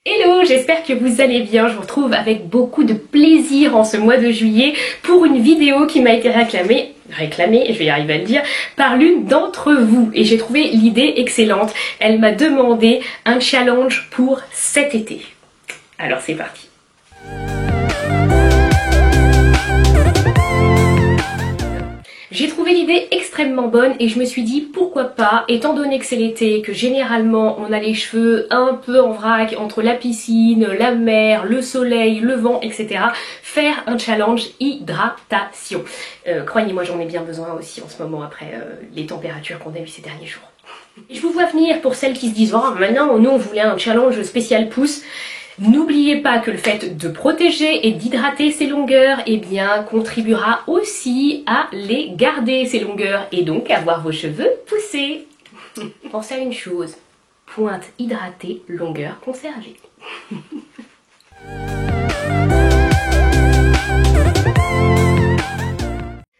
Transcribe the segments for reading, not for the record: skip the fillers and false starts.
Hello, j'espère que vous allez bien. Je vous retrouve avec beaucoup de plaisir en ce mois de juillet pour une vidéo qui m'a été réclamée, je vais y arriver à le dire, par l'une d'entre vous. Et j'ai trouvé l'idée excellente. Elle m'a demandé un challenge pour cet été. Alors c'est parti. J'ai trouvé l'idée extrêmement bonne et je me suis dit pourquoi pas, étant donné que c'est l'été, que généralement on a les cheveux un peu en vrac entre la piscine, la mer, le soleil, le vent, etc. Faire un challenge hydratation. Croyez-moi, j'en ai bien besoin aussi en ce moment après les températures qu'on a eues ces derniers jours. Et je vous vois venir pour celles qui se disent « Oh, maintenant, nous on voulait un challenge spécial pouce ». N'oubliez pas que le fait de protéger et d'hydrater ces longueurs, eh bien, contribuera aussi à les garder ces longueurs et donc à voir vos cheveux pousser. Pensez à une chose, pointe hydratée, longueur conservée.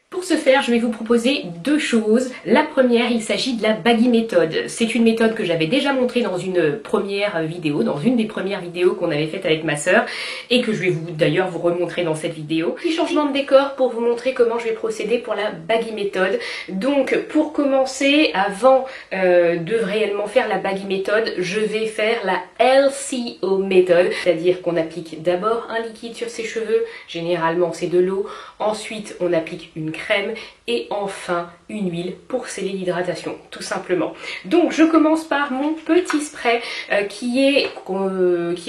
Pour ce faire, je vais vous proposer deux choses. La première, il s'agit de la baggy méthode. C'est une méthode que j'avais déjà montrée dans une première vidéo, dans une des premières vidéos qu'on avait faites avec ma sœur et que je vais d'ailleurs vous remontrer dans cette vidéo. Petit changement de décor pour vous montrer comment je vais procéder pour la baggy méthode. Donc pour commencer, avant de réellement faire la baggy méthode, je vais faire la LCO méthode, c'est-à-dire qu'on applique d'abord un liquide sur ses cheveux, généralement c'est de l'eau, ensuite on applique une crème et enfin une huile pour sceller l'hydratation, tout simplement. Donc je commence par mon petit spray qui est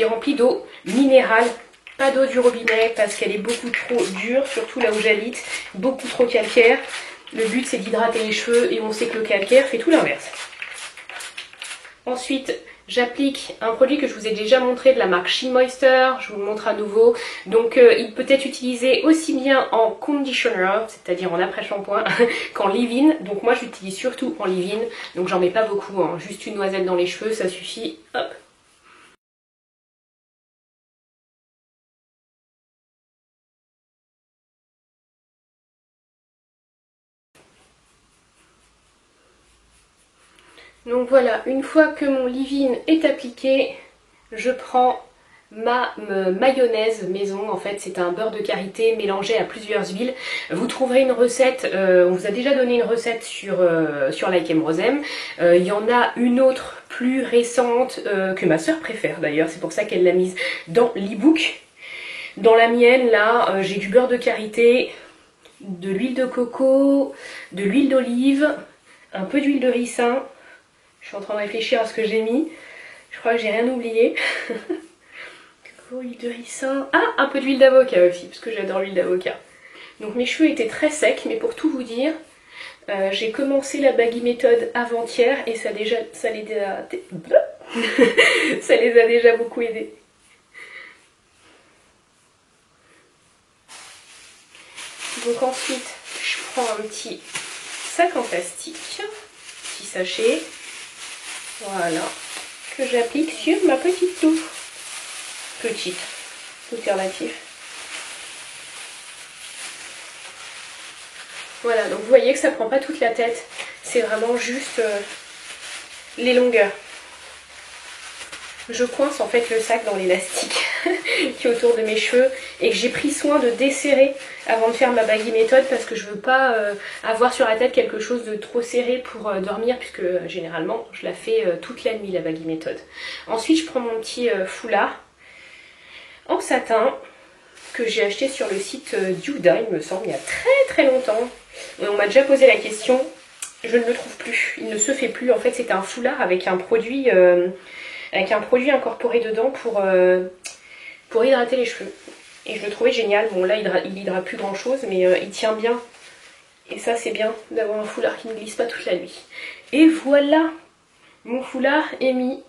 rempli d'eau minérale, pas d'eau du robinet parce qu'elle est beaucoup trop dure, surtout là où j'habite, beaucoup trop calcaire. Le but c'est d'hydrater les cheveux et on sait que le calcaire fait tout l'inverse. Ensuite, j'applique un produit que je vous ai déjà montré de la marque She Moisture, je vous le montre à nouveau. Donc il peut être utilisé aussi bien en conditioner, c'est-à-dire en après-shampoing, qu'en leave-in. Donc moi j'utilise surtout en leave-in, donc j'en mets pas beaucoup, hein. Juste une noisette dans les cheveux, ça suffit. Hop. Donc voilà, une fois que mon leave-in est appliqué, je prends ma mayonnaise maison. En fait c'est un beurre de karité mélangé à plusieurs huiles. Vous trouverez une recette, on vous a déjà donné une recette sur Like M Rosem. Il y en a une autre plus récente que ma soeur préfère d'ailleurs, c'est pour ça qu'elle l'a mise dans l'e-book. Dans la mienne là, j'ai du beurre de karité, de l'huile de coco, de l'huile d'olive, un peu d'huile de ricin. Je suis en train de réfléchir à ce que j'ai mis. Je crois que j'ai rien oublié. Coco, huile de ricin. Ah, un peu d'huile d'avocat aussi, parce que j'adore l'huile d'avocat. Donc mes cheveux étaient très secs, mais pour tout vous dire, j'ai commencé la baggy méthode avant-hier et ça les a déjà beaucoup aidés. Donc ensuite, je prends un petit sac en plastique, petit sachet. Voilà, que j'applique sur ma petite touffe. Petite, tout est relatif. Voilà, donc vous voyez que ça prend pas toute la tête, c'est vraiment juste les longueurs. Je coince en fait le sac dans l'élastique qui est autour de mes cheveux et que j'ai pris soin de desserrer avant de faire ma baggy méthode parce que je veux pas avoir sur la tête quelque chose de trop serré pour dormir puisque généralement je la fais toute la nuit la baggy méthode. Ensuite je prends mon petit foulard en satin que j'ai acheté sur le site Duda, il me semble, il y a très longtemps. Et on m'a déjà posé la question, je ne le trouve plus, il ne se fait plus. En fait c'est un foulard avec un produit incorporé dedans pour hydrater les cheveux. Et je le trouvais génial. Bon là il hydrate plus grand chose mais il tient bien. Et ça c'est bien d'avoir un foulard qui ne glisse pas toute la nuit. Et voilà, mon foulard est mis.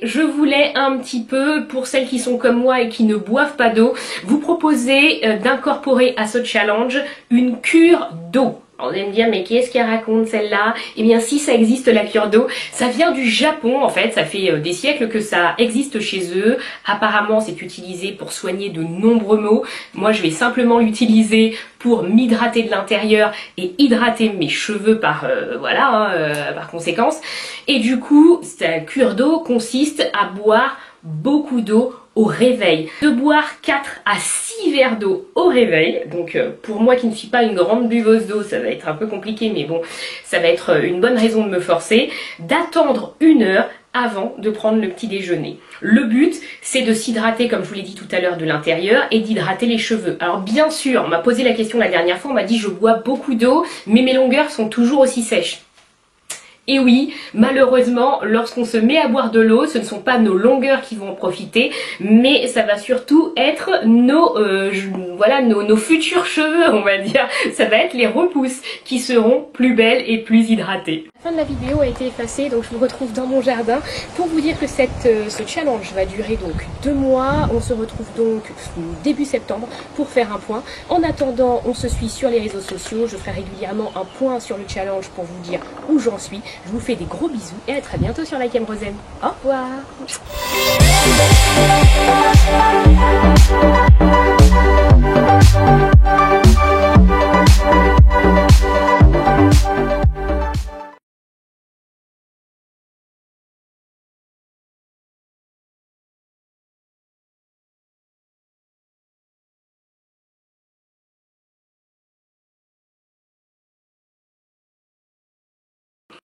Je voulais un petit peu, pour celles qui sont comme moi et qui ne boivent pas d'eau, vous proposer d'incorporer à ce challenge une cure d'eau. On va me dire, mais qu'est-ce qu'elle raconte celle-là? Eh bien, si ça existe, la cure d'eau, ça vient du Japon en fait, ça fait des siècles que ça existe chez eux. Apparemment, c'est utilisé pour soigner de nombreux maux. Moi, je vais simplement l'utiliser pour m'hydrater de l'intérieur et hydrater mes cheveux par par conséquence. Et du coup, cette cure d'eau consiste à boire beaucoup d'eau au réveil. De boire 4 à 6 verres d'eau au réveil. Donc pour moi qui ne suis pas une grande buveuse d'eau, ça va être un peu compliqué, mais bon, ça va être une bonne raison de me forcer. D'attendre 1 heure avant de prendre le petit déjeuner. Le but, c'est de s'hydrater, comme je vous l'ai dit tout à l'heure, de l'intérieur et d'hydrater les cheveux. Alors bien sûr, on m'a posé la question la dernière fois, on m'a dit je bois beaucoup d'eau, mais mes longueurs sont toujours aussi sèches. Et oui, malheureusement, lorsqu'on se met à boire de l'eau, ce ne sont pas nos longueurs qui vont en profiter, mais ça va surtout être nos futurs cheveux, on va dire. Ça va être les repousses qui seront plus belles et plus hydratées. La fin de la vidéo a été effacée, donc je vous retrouve dans mon jardin pour vous dire que ce challenge va durer donc 2 mois. On se retrouve donc début septembre pour faire un point. En attendant, on se suit sur les réseaux sociaux. Je ferai régulièrement un point sur le challenge pour vous dire où j'en suis. Je vous fais des gros bisous et à très bientôt sur Like M Rosen. Au revoir.